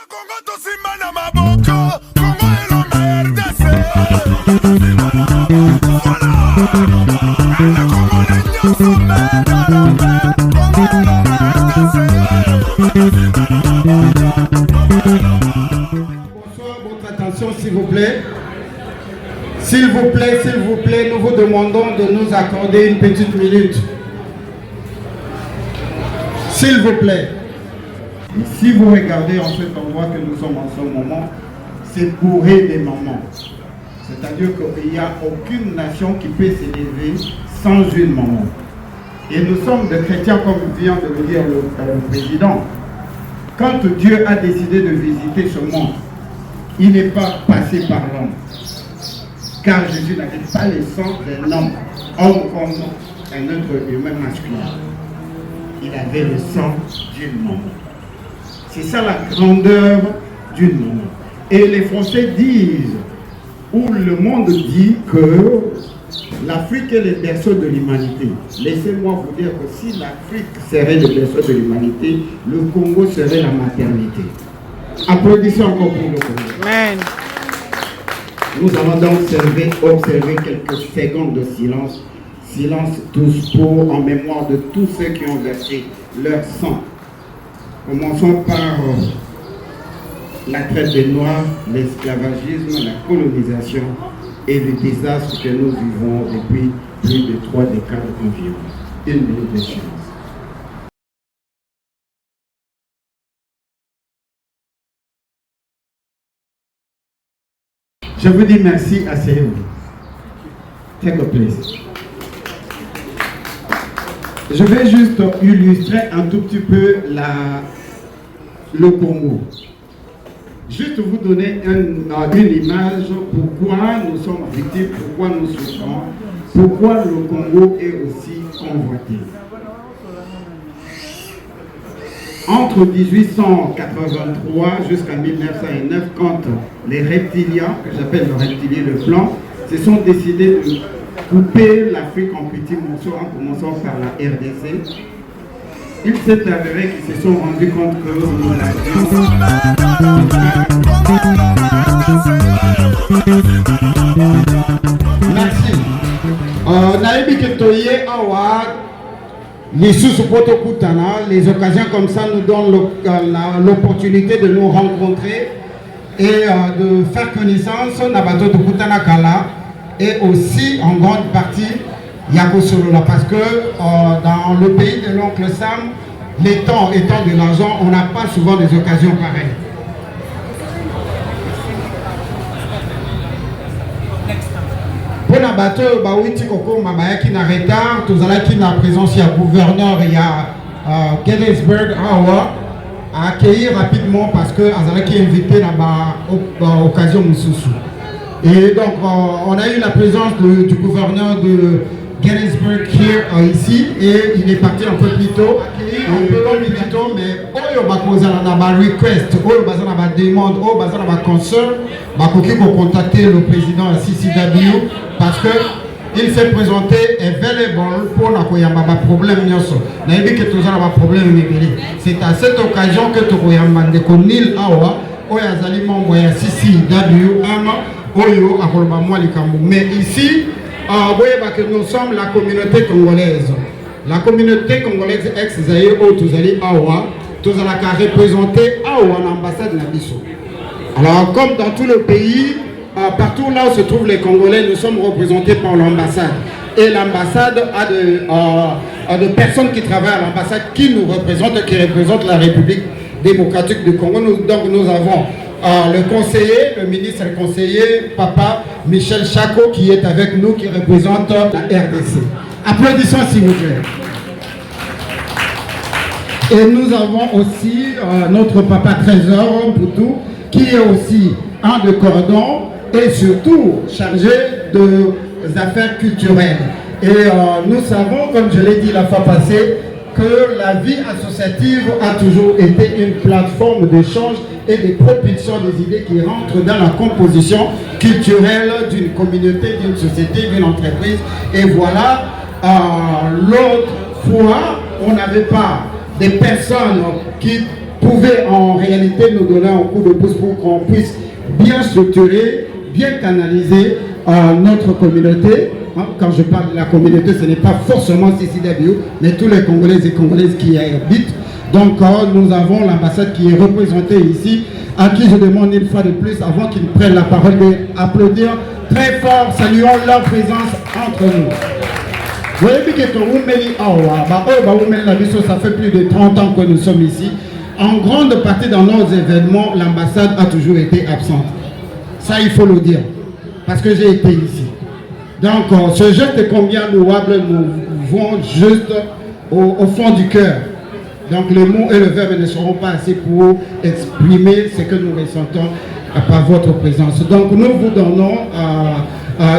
Bonsoir, votre attention s'il vous plaît. S'il vous plaît, nous vous demandons de nous accorder une petite minute. S'il vous plaît. Si vous regardez en cet endroit que nous sommes en ce moment, c'est bourré des mamans. C'est-à-dire qu'il n'y a aucune nation qui peut s'élever sans une maman. Et nous sommes des chrétiens, comme vient de le dire le président. Quand Dieu a décidé de visiter ce monde, il n'est pas passé par l'homme. Car Jésus n'avait pas le sang d'un homme comme un être humain masculin. Il avait le sang d'une maman. C'est ça la grandeur d'une maman. Et les Français disent, ou le monde dit que l'Afrique est le berceau de l'humanité. Laissez-moi vous dire que si l'Afrique serait le berceau de l'humanité, le Congo serait la maternité. Applaudissons encore pour le Congo. Amen. Nous allons donc observer quelques secondes de silence. Silence tous en mémoire de tous ceux qui ont versé leur sang. Commençons par la traite des Noirs, l'esclavagisme, la colonisation et le désastre que nous vivons depuis plus de 3 décades environ. Une minute de silence. Je vous dis merci, asseyez-vous. Take a place. Je vais juste illustrer un tout petit peu le Congo. Juste vous donner une image pourquoi nous sommes victimes, pourquoi nous souffrons, pourquoi le Congo est aussi convoité. Entre 1883 jusqu'à 1909, quand les reptiliens, que j'appelle le reptilien le blanc, se sont décidés de couper l'Afrique en petits morceaux en commençant par la RDC, il s'est avéré qu'ils se sont rendus compte que merci. Les occasions comme ça nous donnent l'opportunité de nous rencontrer et de faire connaissance et aussi en grande partie Yakosolola, parce que dans le pays de l'oncle Sam, les temps étant de l'argent, on n'a pas souvent des occasions pareilles. Pour la bateau, Bawiti Koko Mabayaki na retard, tous qui na présence du gouverneur il y a Gettysburg Awa à accueillir rapidement parce que Azalaki est invité là-bas occasion Moussoussou. Et donc on a eu la présence du gouverneur de Gettysburg ici et il est parti un peu plus tôt. Mais Oyo Bakozana na ba request, Oyo Bazana ba demande, Oyo Bazana ba concern, Bakoki ko contacter le président CCW parce que il s'est présenté available pour la koyamba ba problème nyoso. Na yebi que tous ba problème mibili. C'est à cette occasion que to koyamba ndeko Nil Awa Oyo azali membre ya CCW Oyo akoloba mwa likambo. Mais ici que nous sommes la communauté congolaise. La communauté congolaise ex-Zaïre au Touzali Awa, Touzala a représenté Awa en ambassade Nabiso. Alors, comme dans tout le pays, partout là où se trouvent les Congolais, nous sommes représentés par l'ambassade. Et l'ambassade a de personnes qui travaillent à l'ambassade qui nous représentent, qui représentent la République démocratique du Congo. Donc nous avons le conseiller, le ministre et conseiller, Papa Michel Chako, qui est avec nous, qui représente la RDC. Applaudissons s'il vous plaît. Et nous avons aussi notre Papa Trésor Mpoutou, qui est aussi un de cordon et surtout chargé des affaires culturelles. Et nous savons, comme je l'ai dit la fois passée, que la vie associative a toujours été une plateforme d'échange et de propulsion des idées qui rentrent dans la composition culturelle d'une communauté, d'une société, d'une entreprise. Et voilà, l'autre fois, on n'avait pas des personnes qui pouvez en réalité nous donner un coup de pouce pour qu'on puisse bien structurer, bien canaliser notre communauté. Quand je parle de la communauté, ce n'est pas forcément CCW, mais tous les Congolais et Congolaises qui y habitent. Donc nous avons l'ambassade qui est représentée ici, à qui je demande une fois de plus, avant qu'ils prennent la parole, d'applaudir très fort, saluons leur présence entre nous. Vous voyez que ça fait plus de 30 ans que nous sommes ici. En grande partie dans nos événements, l'ambassade a toujours été absente. Ça, il faut le dire, parce que j'ai été ici. Donc, ce geste est combien louable, nous vont juste au fond du cœur. Donc, les mots et le verbe ne seront pas assez pour exprimer ce que nous ressentons par votre présence. Donc, nous vous donnons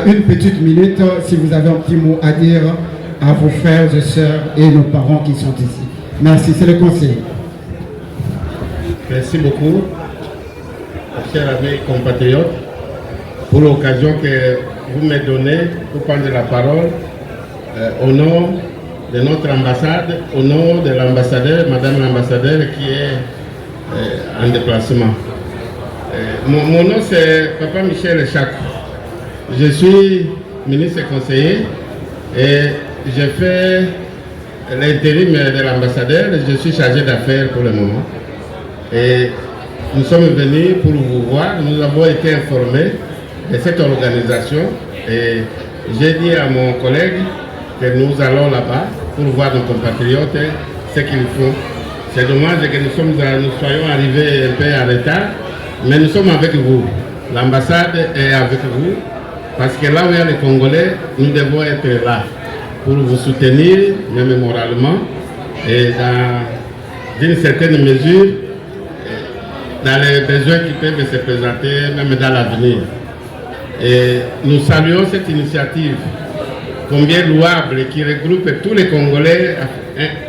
une petite minute, si vous avez un petit mot à dire à vos frères et sœurs et nos parents qui sont ici. Merci, c'est le conseil. Merci beaucoup, chers amis compatriotes, pour l'occasion que vous me donnez pour prendre la parole au nom de notre ambassade, au nom de l'ambassadeur, Madame l'ambassadeur qui est en déplacement. Mon nom c'est Papa Michel Echak. Je suis ministre et conseiller et j'ai fait l'intérim de l'ambassadeur. Je suis chargé d'affaires pour le moment. Et nous sommes venus pour vous voir. Nous avons été informés de cette organisation et j'ai dit à mon collègue que nous allons là-bas pour voir nos compatriotes ce qu'ils font. C'est dommage que nous soyons arrivés un peu en retard, mais nous sommes avec vous. L'ambassade est avec vous parce que là où il y a les Congolais, nous devons être là pour vous soutenir, même moralement, et dans une certaine mesure, dans les besoins qui peuvent se présenter, même dans l'avenir. Et nous saluons cette initiative, combien louable, qui regroupe tous les Congolais,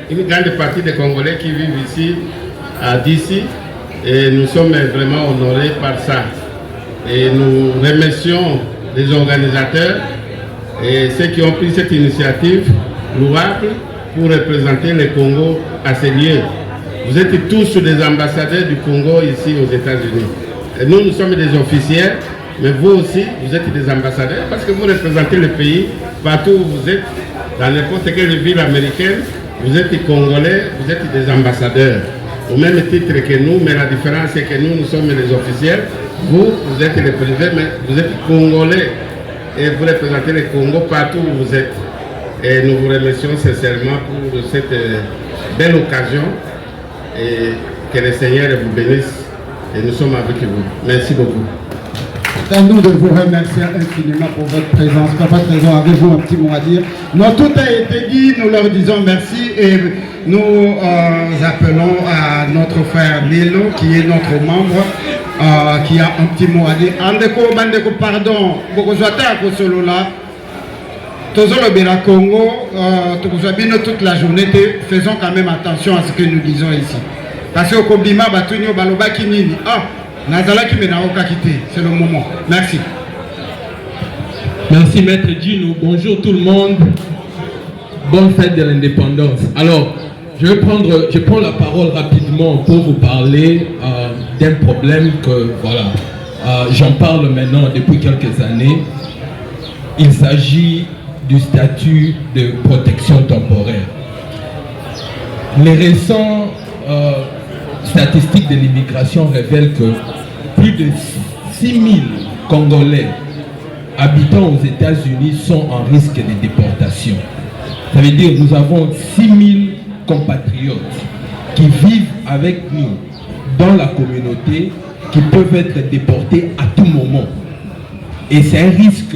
une grande partie des Congolais qui vivent ici, d'ici, et nous sommes vraiment honorés par ça. Et nous remercions les organisateurs et ceux qui ont pris cette initiative louable pour représenter le Congo à ces lieux. Vous êtes tous des ambassadeurs du Congo ici aux États-Unis. Nous sommes des officiels, mais vous aussi, vous êtes des ambassadeurs parce que vous représentez le pays partout où vous êtes, dans n'importe quelle ville américaine, vous êtes Congolais, vous êtes des ambassadeurs. Au même titre que nous, mais la différence c'est que nous sommes les officiels, vous êtes les privés, mais vous êtes Congolais et vous représentez le Congo partout où vous êtes. Et nous vous remercions sincèrement pour cette belle occasion. Et que le Seigneur vous bénisse et nous sommes avec vous. Merci beaucoup. C'est à nous de vous remercier infiniment pour votre présence. Papa Trésor, avez-vous un petit mot à dire? Non, tout a été dit, nous leur disons merci et nous appelons à notre frère Milo qui est notre membre, qui a un petit mot à dire. Andeko, Bandeko, pardon, Bokozwata Kosolola, Tozo le Béla Congo, Tokozwabino toute la journée, faisons quand même attention à ce que nous disons ici. Parce que au Kobima, Batunyo, Baloba Kinini, Nazala Kimenaoka Kité, c'est le moment. Merci. Merci Maître Gino, bonjour tout le monde. Bonne fête de l'indépendance. Alors, je prends la parole rapidement pour vous parler d'un problème que, voilà, j'en parle maintenant depuis quelques années. Il s'agit du statut de protection temporaire. Les récents statistiques de l'immigration révèlent que plus de 6 000 Congolais habitant aux États-Unis sont en risque de déportation. Ça veut dire que nous avons 6 000 compatriotes qui vivent avec nous dans la communauté qui peuvent être déportés à tout moment. Et c'est un risque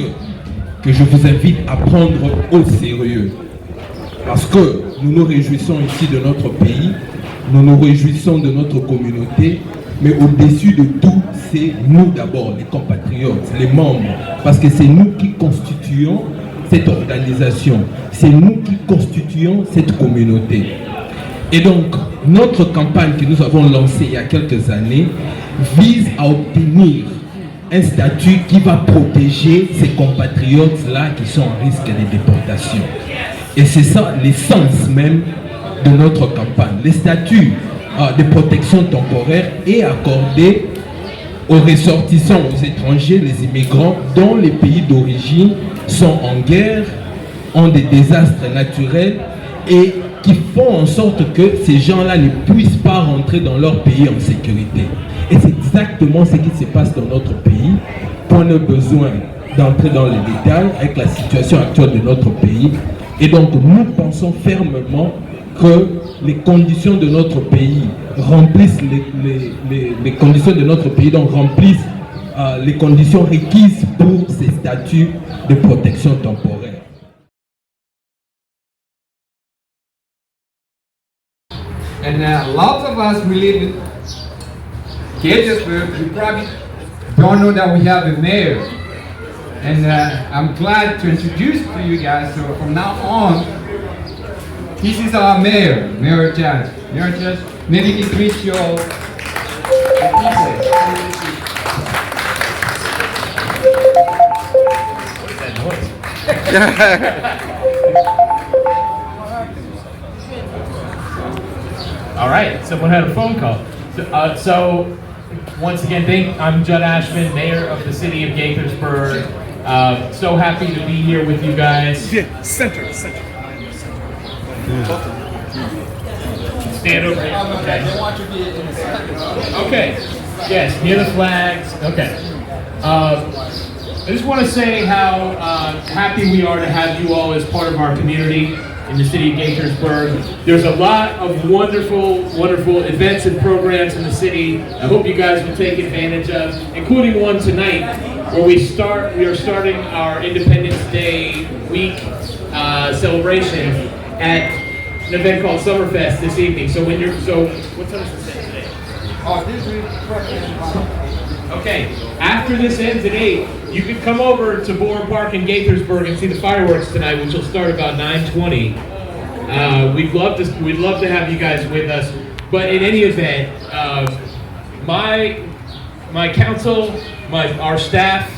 que je vous invite à prendre au sérieux. Parce que nous nous réjouissons ici de notre pays, nous nous réjouissons de notre communauté, mais au-dessus de tout, c'est nous d'abord, les compatriotes, les membres, parce que c'est nous qui constituons cette organisation, c'est nous qui constituons cette communauté. Et donc, notre campagne que nous avons lancée il y a quelques années vise à obtenir un statut qui va protéger ces compatriotes-là qui sont en risque de déportation. Et c'est ça l'essence même de notre campagne. Le statut de protection temporaire est accordée aux ressortissants, aux étrangers, les immigrants dont les pays d'origine sont en guerre, ont des désastres naturels et qui font en sorte que ces gens-là ne puissent pas rentrer dans leur pays en sécurité. Et c'est exactement ce qui se passe dans notre pays. Point de besoin d'entrer dans les détails avec la situation actuelle de notre pays. Et donc nous pensons fermement que les conditions de notre pays remplissent les conditions de notre pays, donc remplissent les conditions requises pour ces statuts de protection temporaire. And lots of us who live in Gaithersburg, you probably don't know that we have a mayor. And I'm glad to introduce to you guys, so from now on, this is our mayor, Mayor Judge. Mayor Judge, maybe you can greet your All right, someone had a phone call. So once again, I'm Judd Ashman, Mayor of the City of Gaithersburg. So happy to be here with you guys. Center. Stand over here. Okay. They want to be in the center. Okay. Yes, near the flags. Okay. I just want to say how happy we are to have you all as part of our community in the city of Gaithersburg. There's a lot of wonderful events and programs in the city. I hope you guys will take advantage of, including one tonight where we are starting our Independence Day week celebration at an event called Summerfest this evening. So what time is this today? Oh, this is Okay, after this ends at 8, you can come over to Boren Park in Gaithersburg and see the fireworks tonight, which will start about 9:20. We'd love to have you guys with us. But in any event, my council, our staff,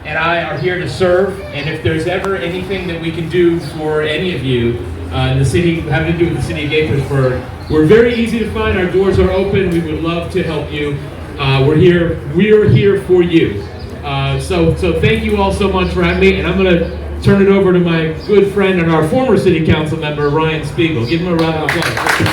and I are here to serve. And if there's ever anything that we can do for any of you in the city, having to do with the city of Gaithersburg, we're very easy to find. Our doors are open. We would love to help you. We're here for you. So thank you all so much for having me, and I'm going to turn it over to my good friend and our former city council member, Ryan Spiegel. Give him a round of applause.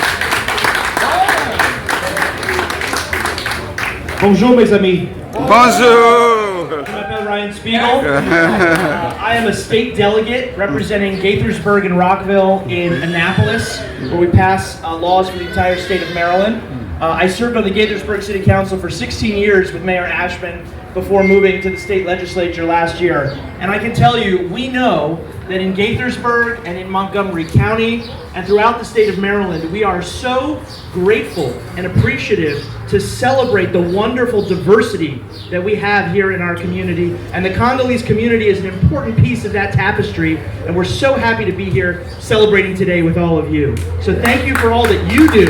Bonjour mes amis. Bonjour. Je m'appelle Ryan Spiegel. I am a state delegate representing Gaithersburg and Rockville in Annapolis, where we pass laws for the entire state of Maryland. I served on the Gaithersburg City Council for 16 years with Mayor Ashman before moving to the state legislature last year. And I can tell you, we know that in Gaithersburg and in Montgomery County and throughout the state of Maryland, we are so grateful and appreciative to celebrate the wonderful diversity that we have here in our community. And the Congolese community is an important piece of that tapestry, and we're so happy to be here celebrating today with all of you. So thank you for all that you do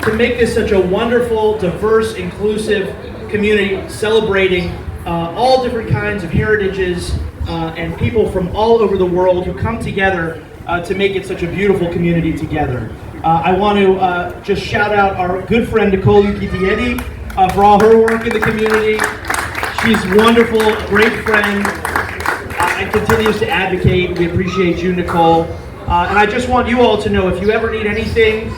to make this such a wonderful, diverse, inclusive community, celebrating all different kinds of heritages and people from all over the world who come together to make it such a beautiful community together. I want to just shout out our good friend Nicole Ukitiedi for all her work in the community. She's wonderful, great friend, and continues to advocate. We appreciate you, Nicole. And I just want you all to know, if you ever need anything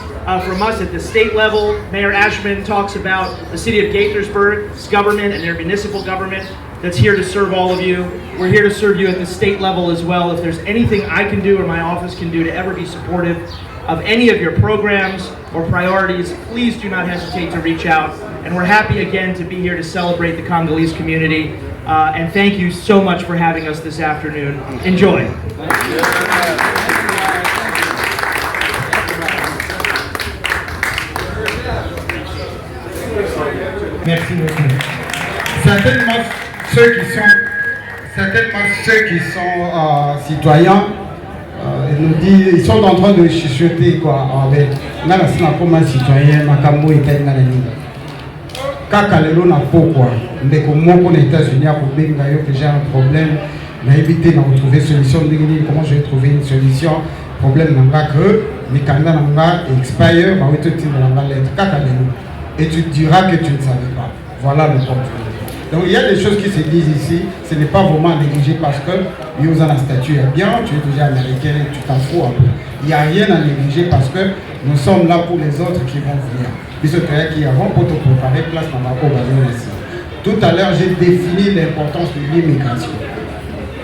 from us at the state level, Mayor Ashman talks about the city of Gaithersburg's government and their municipal government that's here to serve all of you. We're here to serve you at the state level as well. If there's anything I can do or my office can do to ever be supportive of any of your programs or priorities, please do not hesitate to reach out. And we're happy again to be here to celebrate the Congolese community. And thank you so much for having us this afternoon. Enjoy. Merci beaucoup. Certainement ceux qui sont citoyens, ils nous disent, ils sont en train de chuchoter quoi. Avec là, c'est comme un citoyen, Makambo est un ami. Kaka lelo na pokwa, ndeko moko na États-Unis a benga yo que j'ai un problème, na éviter de retrouver solution. Comment je vais trouver une solution? problème nanga que mikanda nanga expire ba wetu tinda nanga lettre kaka lelo et tu diras que tu ne savais pas. Voilà le problème. Donc il y a des choses qui se disent ici, ce n'est pas vraiment négligé parce que nous avons la statue bien, tu es déjà américain, tu t'en fous un peu. Il n'y a rien à négliger parce que nous sommes là pour les autres qui vont venir. Puis ce travail qui avant pour te préparer place dans ma ici. Tout à l'heure, j'ai défini l'importance de l'immigration.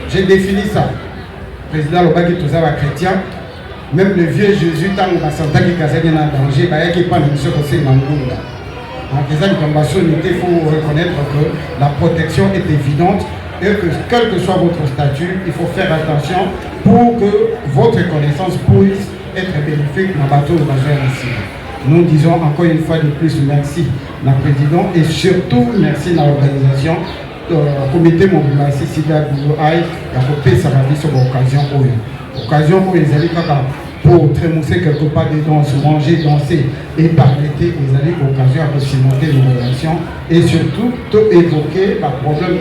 J'ai défini ça. Le président Lobaki Tozawa chrétien, même le vieux Jésus, tant que Santa qui casait en danger, il n'y a pas de mission aussi Mangunda. Donc, il faut reconnaître que la protection est évidente et que quel que soit votre statut, il faut faire attention pour que votre connaissance puisse être bénéfique dans le bateau de la ici. Nous disons encore une fois de plus merci à la présidente et surtout merci à l'organisation comité mobilisé SIDA Goulouaï et à côté ça va dire sur l'occasion où les alliés pour trémousser quelque part des danses, manger, danser et par l'été, vous avez l'occasion de cimenter les relations et surtout évoquer le problème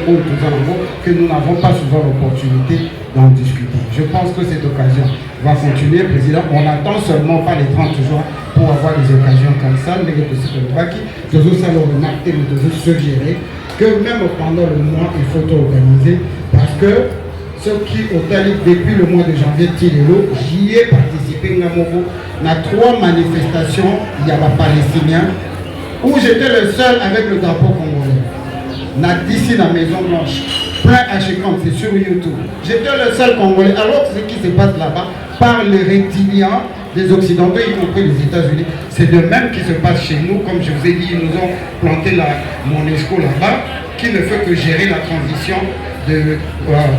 que nous n'avons pas souvent l'opportunité d'en discuter. Je pense que cette occasion va continuer, Président. On n'attend seulement pas les 30 jours pour avoir des occasions comme ça. Mais que c'est le bac, je veux ça le remarquer, mais je veux suggérer que même pendant le mois, il faut organiser parce que ceux qui ont allé depuis le mois de janvier, j'y ai participé à 3 manifestations, il y a les Palestiniens, où j'étais le seul avec le drapeau congolais. D'ici la Maison Blanche, plein H50, c'est sur YouTube. J'étais le seul Congolais. Alors ce qui se passe là-bas, par les reptiliens des Occidentaux, y compris les États-Unis, c'est de même qui se passe chez nous. Comme je vous ai dit, ils nous ont planté mon ESCO là-bas, qui ne fait que gérer la transition de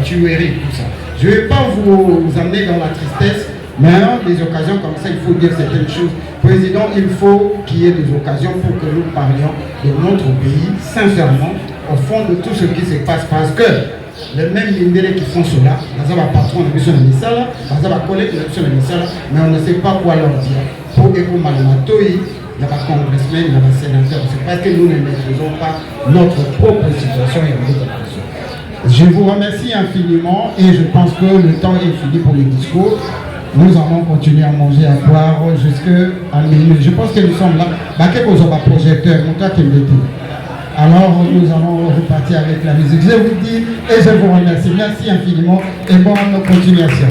tuerie, tout ça. Je ne vais pas vous amener dans la tristesse, mais des occasions comme ça, il faut dire certaines choses. Président, il faut qu'il y ait des occasions pour que nous parlions de notre pays, sincèrement, au fond de tout ce qui se passe, parce que les mêmes Mindélés qui font cela, ils ont un patron de mission de Missala, ils ont un collègue de mission de Missala, mais on ne sait pas quoi leur dire. Pour Eko Malamatoï, il y a un congressman, il y a un sénateur, c'est parce que nous ne maîtrisons pas notre propre situation et notre situation. Je vous remercie infiniment et je pense que le temps est fini pour les discours. Nous allons continuer à manger, à boire jusqu'à minuit. Je pense que nous sommes là. Projecteur, alors nous allons repartir avec la musique. Je vous dis et je vous remercie. Merci infiniment et bonne continuation.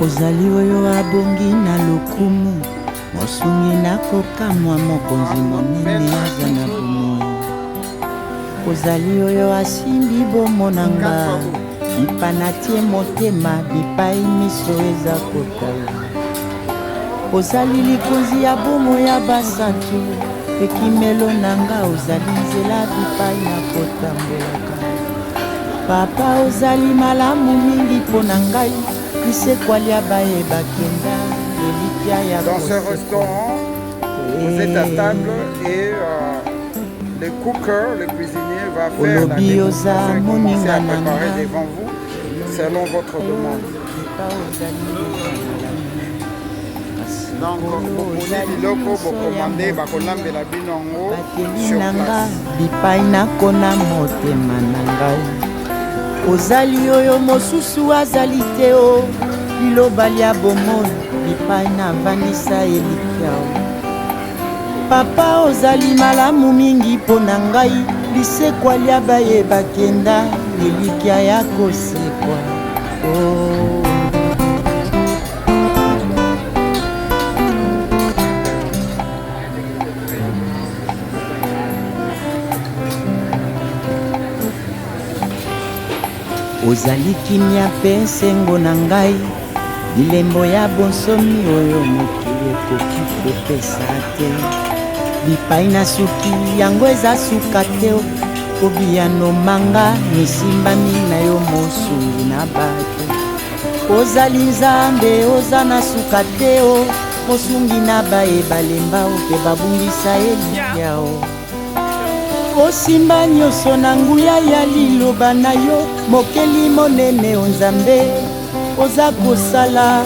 Ozali oyo abongi na lokumu mosungi nakokamwa mokonzi monene aza na bomoi. Ozali oyo asimbi bomonanga bipa natie motema bipai miso eza kotala. Ozali likonzi ya bomo ya basantu ekimelo nanga ozali nzela bipai na kotambolaka. Papa ozali malamu mingi mpo na ngai. Dans ce restaurant, vous êtes à table et le cooker, le cuisinier va faire la dégustation et commencer à préparer devant vous selon votre demande. Donc boponi biloko bokomande bakolambela bino yango sur place. bipai nakona motema na ngai ozali oyo mosusu azali te o liloba lia bomoi bipai navandisa elikiao papa ozali malamu mingi mpo na ngai lisekwa lia baye bakenda elikia ya kosekwa ozali kimia mpe nsengo na ngai bilembo ya bonsomi oyo mokili ekoki kopesa te bipai na suki yango eza suka te obiyano manga misimbami na yo mosungi na bato ozali nzambe oza na suka te mosungi na baye balemba mpe babungisa elikiao osimba nyonso na nguya ya liloba na yo mokeli monene o nzambe oza kosala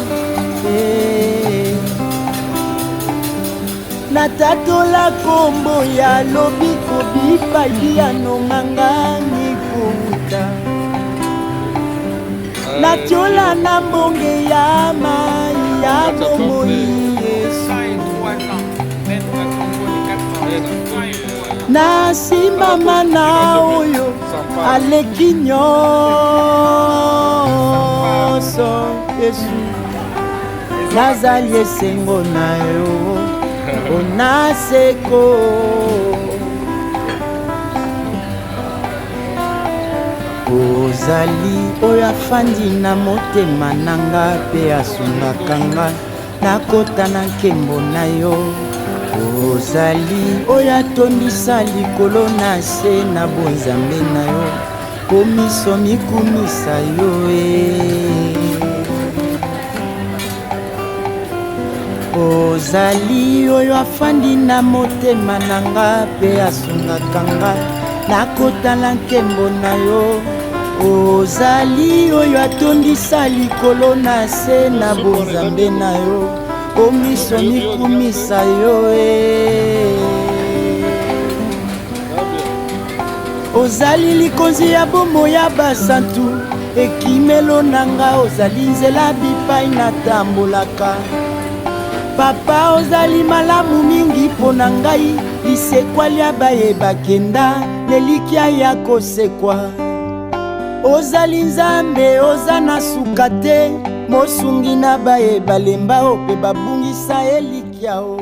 natatola kombo ya lobiko bipai biyano mangani kouta natiola na mbonge ya mai ya bomoi Yesu nasimbama na oyo aleki nyonso Yesu nazali esengo na yo onaseko ozali oyo afandi na motema na nga mpe asungaka nga nakota na nkembo na yo ozali oyo atondisa likolo na se na bonzambe na yo komiso mikumisa yo ozali oyo afandi na motema na nga mpe asungaka nga nakota na nkembo na yo ozali oyo atondisa likolo na se na bonzambe na yo komiso mikumisa yo ozali likonzi ya bomoi ya basantu ekimelo na nga ozali nzela bipai natambolaka papa ozali malamu mingi mpo na ngai lisekwa lia baye bakenda lelikia ya kosekwa ozali nzambe oza na suka te mosungi na baye balemba mpe babungisa elikiao